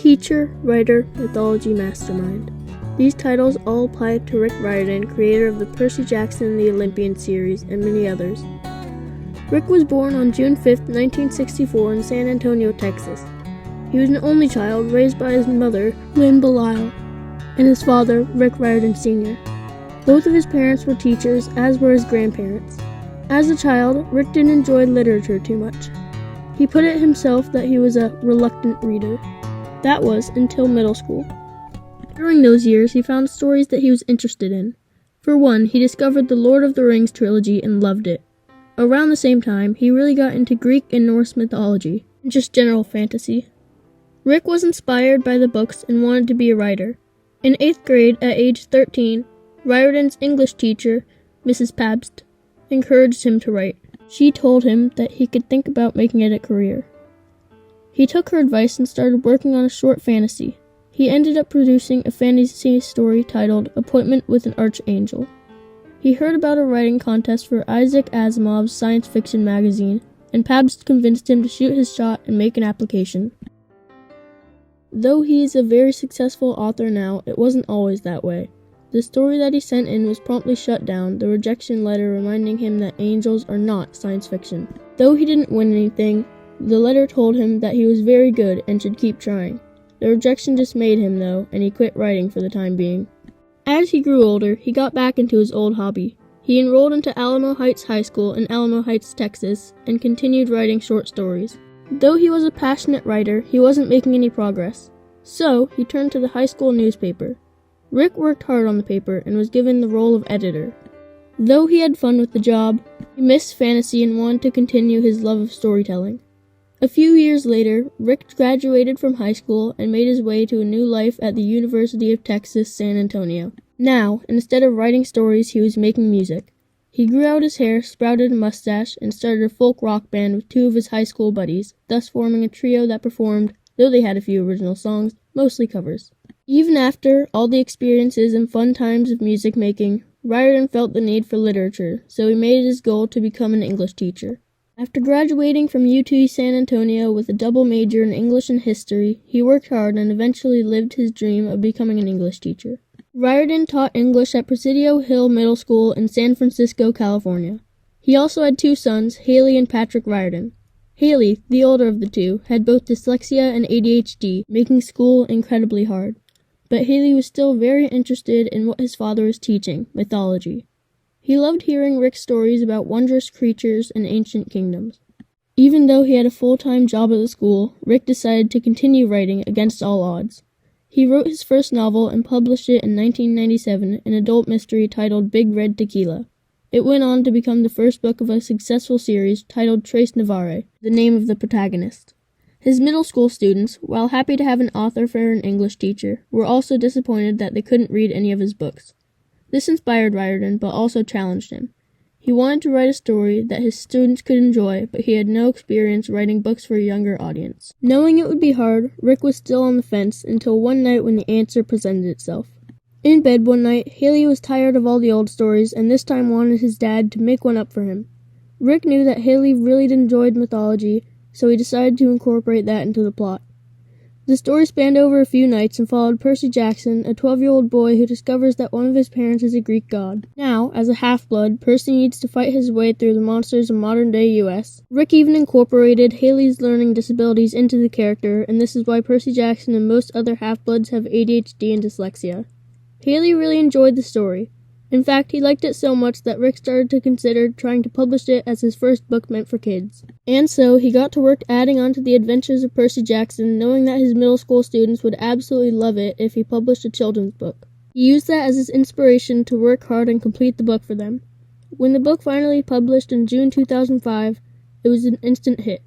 teacher, writer, mythology mastermind. These titles all apply to Rick Riordan, creator of the Percy Jackson and the Olympian series, and many others. Rick was born on June 5, 1964 in San Antonio, Texas. He was an only child raised by his mother, Lynn Belisle, and his father, Rick Riordan Sr. Both of his parents were teachers, as were his grandparents. As a child, Rick didn't enjoy literature too much. He put it himself that he was a reluctant reader. That was until middle school. During those years, he found stories that he was interested in. For one, he discovered the Lord of the Rings trilogy and loved it. Around the same time, he really got into Greek and Norse mythology, and just general fantasy. Rick was inspired by the books and wanted to be a writer. In 8th grade, at age 13, Riordan's English teacher, Mrs. Pabst, encouraged him to write. She told him that he could think about making it a career. He took her advice and started working on a short fantasy. He ended up producing a fantasy story titled Appointment with an Archangel. He heard about a writing contest for Isaac Asimov's science fiction magazine, and Pabst convinced him to shoot his shot and make an application. Though he is a very successful author now, it wasn't always that way. The story that he sent in was promptly shut down, the rejection letter reminding him that angels are not science fiction. Though he didn't win anything, the letter told him that he was very good and should keep trying. The rejection dismayed him, though, and he quit writing for the time being. As he grew older, he got back into his old hobby. He enrolled into Alamo Heights High School in Alamo Heights, Texas, and continued writing short stories. Though he was a passionate writer, he wasn't making any progress. So, he turned to the high school newspaper. Rick worked hard on the paper and was given the role of editor. Though he had fun with the job, he missed fantasy and wanted to continue his love of storytelling. A few years later, Rick graduated from high school and made his way to a new life at the University of Texas, San Antonio. Now, instead of writing stories, he was making music. He grew out his hair, sprouted a mustache, and started a folk rock band with two of his high school buddies, thus forming a trio that performed, though they had a few original songs, mostly covers. Even after all the experiences and fun times of music making, Riordan felt the need for literature, so he made it his goal to become an English teacher. After graduating from UT San Antonio with a double major in English and history, he worked hard and eventually lived his dream of becoming an English teacher. Riordan taught English at Presidio Hill Middle School in San Francisco, California. He also had two sons, Haley and Patrick Riordan. Haley, the older of the two, had both dyslexia and ADHD, making school incredibly hard. But Haley was still very interested in what his father was teaching, mythology. He loved hearing Rick's stories about wondrous creatures and ancient kingdoms. Even though he had a full-time job at the school, Rick decided to continue writing against all odds. He wrote his first novel and published it in 1997, an adult mystery titled Big Red Tequila. It went on to become the first book of a successful series titled Tres Navarre, the name of the protagonist. His middle school students, while happy to have an author for an English teacher, were also disappointed that they couldn't read any of his books. This inspired Riordan, but also challenged him. He wanted to write a story that his students could enjoy, but he had no experience writing books for a younger audience. Knowing it would be hard, Rick was still on the fence until one night when the answer presented itself. In bed one night, Haley was tired of all the old stories and this time wanted his dad to make one up for him. Rick knew that Haley really enjoyed mythology, so he decided to incorporate that into the plot. The story spanned over a few nights and followed Percy Jackson, a 12-year-old boy who discovers that one of his parents is a Greek god. Now, as a half-blood, Percy needs to fight his way through the monsters of modern-day U.S. Rick even incorporated Haley's learning disabilities into the character, and this is why Percy Jackson and most other half-bloods have ADHD and dyslexia. Haley really enjoyed the story. In fact, he liked it so much that Rick started to consider trying to publish it as his first book meant for kids. And so, he got to work adding on to the adventures of Percy Jackson, knowing that his middle school students would absolutely love it if he published a children's book. He used that as his inspiration to work hard and complete the book for them. When the book finally published in June 2005, it was an instant hit.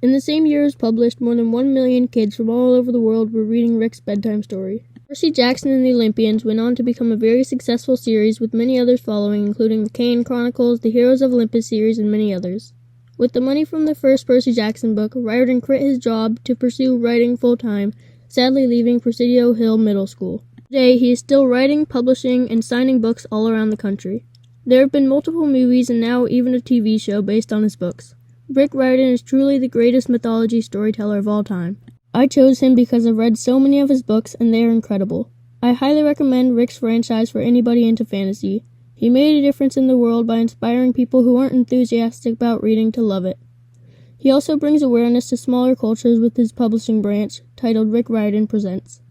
In the same year it was published, more than 1 million kids from all over the world were reading Rick's bedtime story. Percy Jackson and the Olympians went on to become a very successful series with many others following, including the Kane Chronicles, the Heroes of Olympus series, and many others. With the money from the first Percy Jackson book, Riordan quit his job to pursue writing full-time, sadly leaving Presidio Hill Middle School. Today, he is still writing, publishing, and signing books all around the country. There have been multiple movies and now even a TV show based on his books. Rick Riordan is truly the greatest mythology storyteller of all time. I chose him because I've read so many of his books and they are incredible. I highly recommend Rick's franchise for anybody into fantasy. He made a difference in the world by inspiring people who aren't enthusiastic about reading to love it. He also brings awareness to smaller cultures with his publishing branch, titled Rick Riordan Presents.